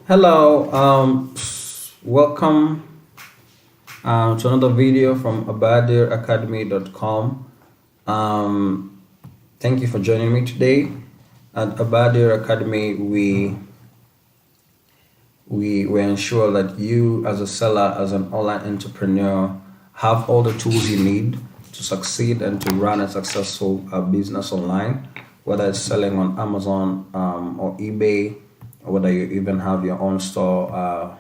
Hello, welcome to another video from ABADIRacademy.com. Thank you for joining me today. At Abadir Academy, we ensure that you as a seller, as an online entrepreneur, have all the tools you need to succeed and to run a successful business online, whether it's selling on Amazon or eBay, or whether you even have your own store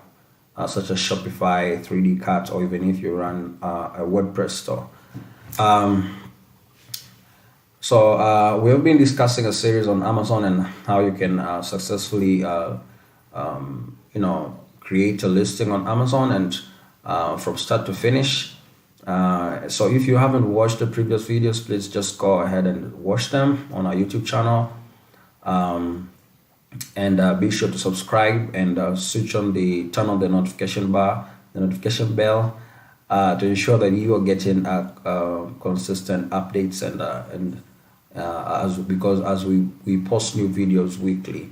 such as Shopify, 3D Cards, or even if you run a WordPress store. So we've been discussing a series on Amazon and how you can successfully create a listing on Amazon and from start to finish. So if you haven't watched the previous videos, please just go ahead and watch them on our YouTube channel. And be sure to subscribe and turn on the notification bell to ensure that you are getting consistent updates because as we post new videos weekly.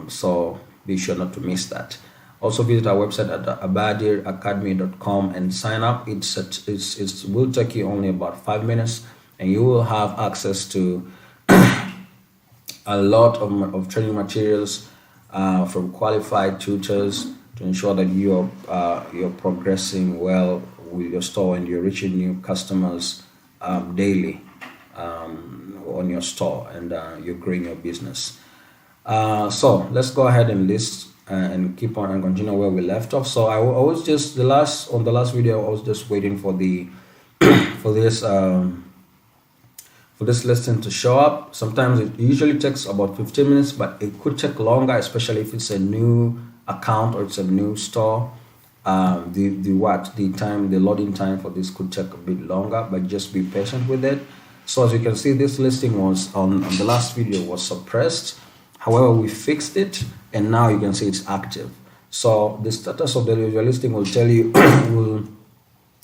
So be sure not to miss that. Also visit our website at abadiracademy.com and sign up. It will take you only about 5 minutes, and you will have access to a lot of training materials from qualified tutors to ensure that you're progressing well with your store and you're reaching new customers daily on your store, and you're growing your business. So let's go ahead and list and keep on and continue where we left off. So I was just on the last video I was just waiting for the for this listing to show up. Sometimes it usually takes about 15 minutes, but it could take longer, especially if it's a new account or it's a new store. The loading time for this could take a bit longer, but just be patient with it. So as you can see, this listing was on the last video was suppressed. However, we fixed it, and now you can see it's active. So the status of the listing will tell you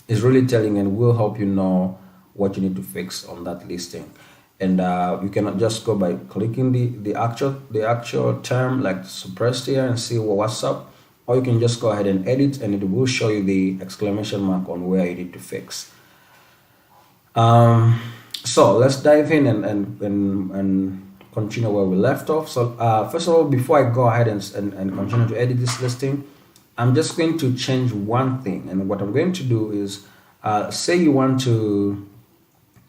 is really telling and will help you know what you need to fix on that listing. And you cannot just go by clicking the actual term like suppressed here and see what's up, or you can just go ahead and edit, and it will show you the exclamation mark on where you need to fix. So let's dive in and continue where we left off. So first of all, before I go ahead and continue to edit this listing, I'm just going to change one thing. And what I'm going to do is say you want to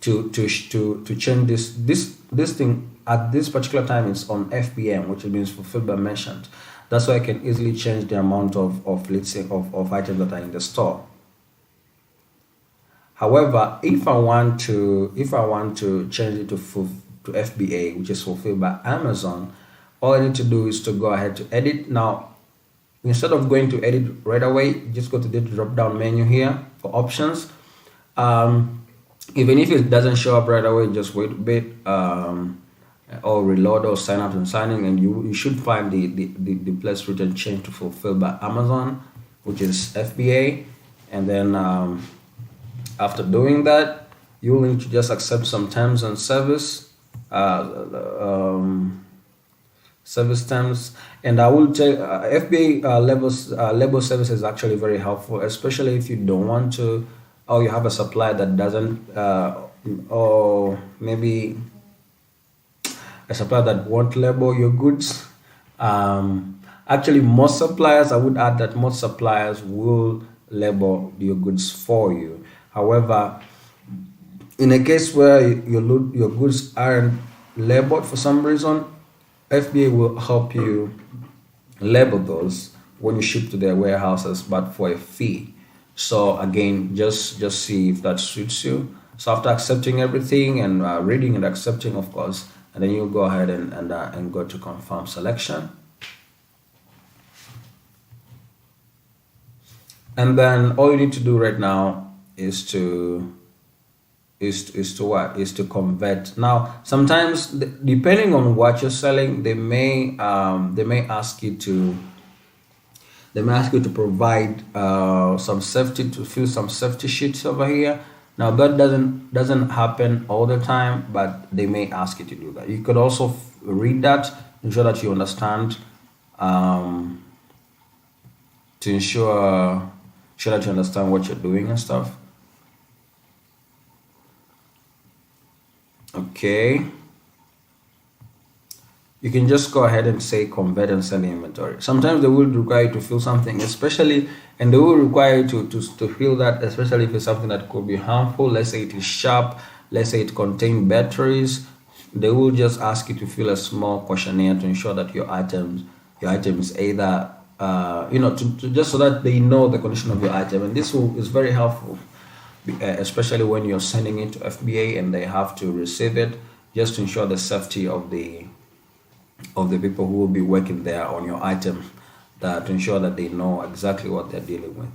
change this thing at this particular time. It's on FBM, which means fulfilled by merchant. That's why I can easily change the amount of items that are in the store. However, if I want to change it to FBA, which is fulfilled by Amazon, all I need to do is to go ahead to edit. Now, instead of going to edit right away, just go to the drop down menu here for options. Even if it doesn't show up right away, just wait a bit, or reload or sign out and signing, and you should find the place written change to fulfill by Amazon, which is FBA. And then after doing that, you will need to just accept some terms and service terms. And I will tell FBA label service is actually very helpful, especially if you don't want to, or you have a supplier that doesn't, or maybe a supplier that won't label your goods. Actually, most suppliers, I would add that most suppliers will label your goods for you. However, in a case where your goods aren't labeled for some reason, FBA will help you label those when you ship to their warehouses, but for a fee. So again, just see if that suits you. So after accepting everything and reading and accepting, of course, and then you'll go ahead and go to confirm selection. And then all you need to do right now is to convert. Now, sometimes depending on what you're selling, they may ask you to provide some safety, to fill some safety sheets over here. Now that doesn't happen all the time, but they may ask you to do that. You could also read that, ensure that you understand to ensure that you understand what you're doing and stuff. Okay, you can just go ahead and say convert and send inventory. Sometimes they will require you to fill something, especially, and they will require you to fill that, especially if it's something that could be harmful. Let's say it is sharp, let's say it contains batteries. They will just ask you to fill a small questionnaire to ensure that your item is either just so that they know the condition of your item. And this is very helpful, especially when you're sending it to FBA and they have to receive it, just to ensure the safety of the people who will be working there on your item, to ensure that they know exactly what they're dealing with.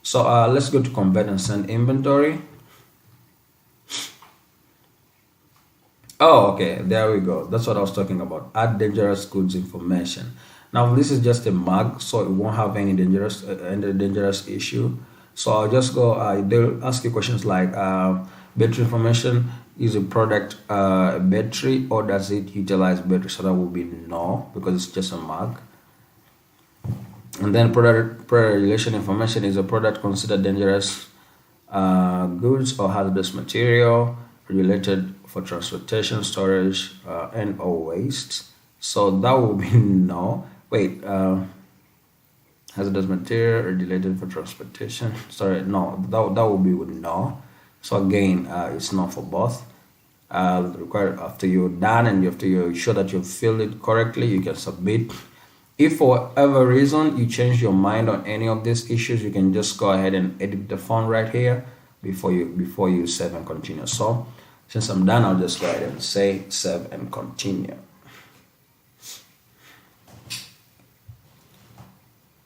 So let's go to convert and send inventory. Oh, okay, there we go. That's what I was talking about. Add dangerous goods information. Now this is just a mug, so it won't have any dangerous issue. So I'll just go. They'll ask you questions like battery information. Is a product battery, or does it utilize battery? So that will be no, because it's just a mug. And then product relation information. Is a product considered dangerous goods or hazardous material related for transportation, storage, and or waste? So that will be no. Wait, hazardous material related for transportation. Sorry, no, that will be with no. So again, it's not for both. Required after you're done and after you're sure that you've filled it correctly, you can submit. If for whatever reason you change your mind on any of these issues, you can just go ahead and edit the form right here before you save and continue. So since I'm done, I'll just go ahead and say save and continue.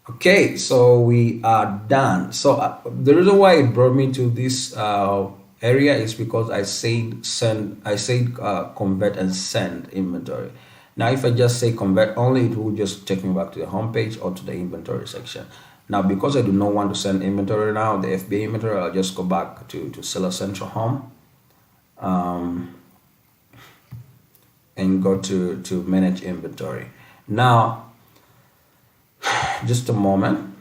Okay, so we are done. So the reason why it brought me to this area is because I said convert and send inventory. Now if I just say convert only, it will just take me back to the home page or to the inventory section. Now because I do not want to send inventory now, the FBA inventory, I'll just go back to Seller Central Home and go to manage inventory. Now just a moment.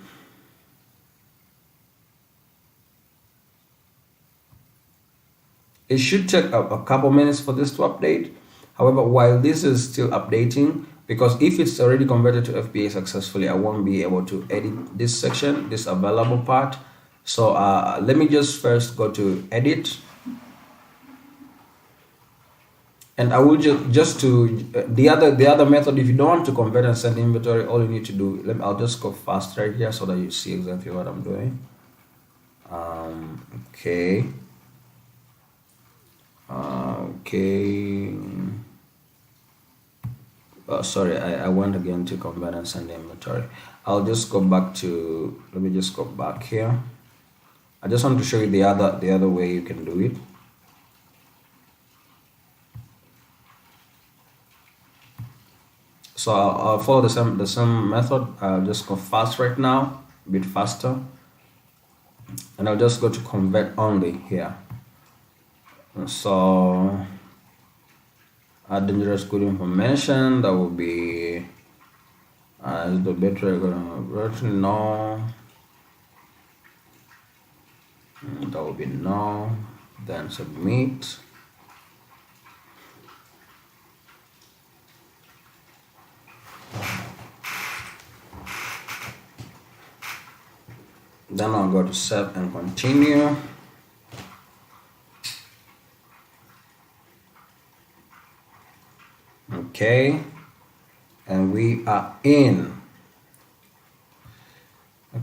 It should take a couple minutes for this to update. However, while this is still updating, because if it's already converted to FBA successfully, I won't be able to edit this section, this available part. So let me just first go to edit. And I will just to the other method. If you don't want to convert and send inventory, all you need to do, I'll just go fast right here so that you see exactly what I'm doing. Okay. Sorry, I went again to convert and send inventory. I'll just go back to. Let me just go back here. I just want to show you the other way you can do it. So I'll follow the same method. I'll just go fast right now, a bit faster, and I'll just go to convert only here. So add dangerous good information. That will be the battery version. No, that will be no. Then submit. Then I'll go to save and continue. Okay, and we are in.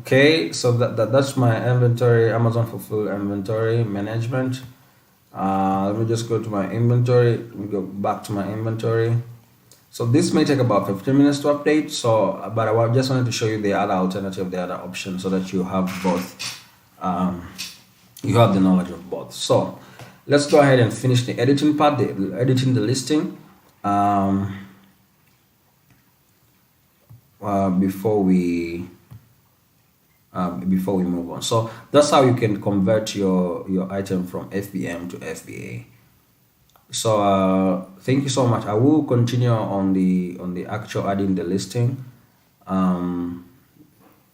Okay, so that's my inventory, Amazon Fulfill inventory management. Let me just go to my inventory. Let me go back to my inventory. So this may take about 15 minutes to update. So, but I just wanted to show you the other alternative, the other option, so that you have both. You have the knowledge of both. So let's go ahead and finish the editing part, editing the listing. Before we move on. So that's how you can convert your item from FBM to FBA. So thank you so much. I will continue on the actual adding the listing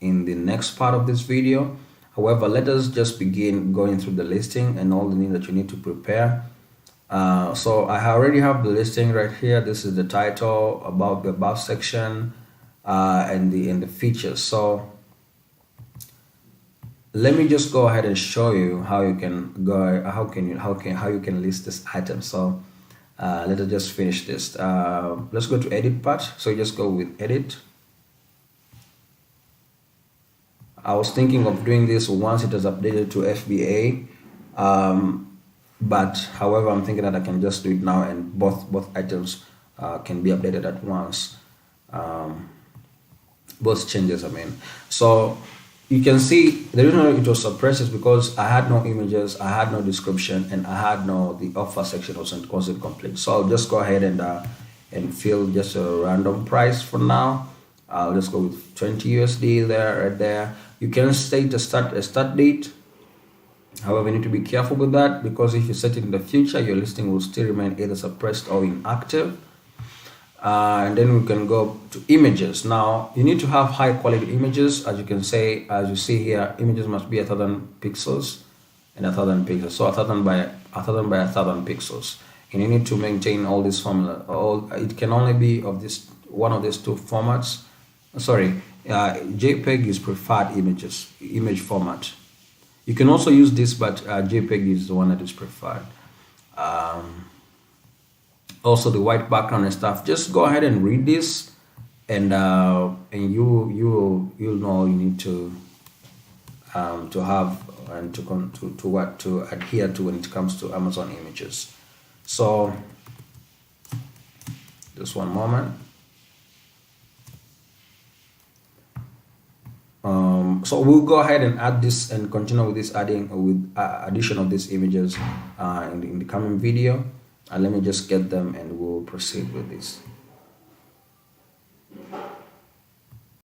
in the next part of this video. However, let us just begin going through the listing and all the things that you need to prepare. So I already have the listing right here. This is the title, about the above section, and the features. So let me just go ahead and show you how you can go, how you can list this item. So let us just finish this. Let's go to edit part. So you just go with edit. I was thinking of doing this once it is updated to FBA, but however, I'm thinking that I can just do it now, and both items can be updated at once. Both changes, I mean. So you can see the reason it was suppressed is because I had no images, I had no description, and I had the offer section wasn't complete. So I'll just go ahead and fill just a random price for now. I'll just go with 20 USD there, right there. You can state a start date. However, you need to be careful with that, because if you set it in the future, your listing will still remain either suppressed or inactive. And then we can go to images. Now you need to have high quality images. As you see here, images must be 1,000 pixels and 1,000 pixels. So 1,000 by 1,000 pixels. And you need to maintain all this formula. It can only be of one of these two formats. Sorry, JPEG is preferred image format. You can also use this, but JPEG is the one that is preferred. Also the white background and stuff. Just go ahead and read this, and you'll know you need to have and to adhere to when it comes to Amazon images. So just one moment. So we'll go ahead and add this and continue with this addition of these images in the coming video. Let me just get them and we'll proceed with this.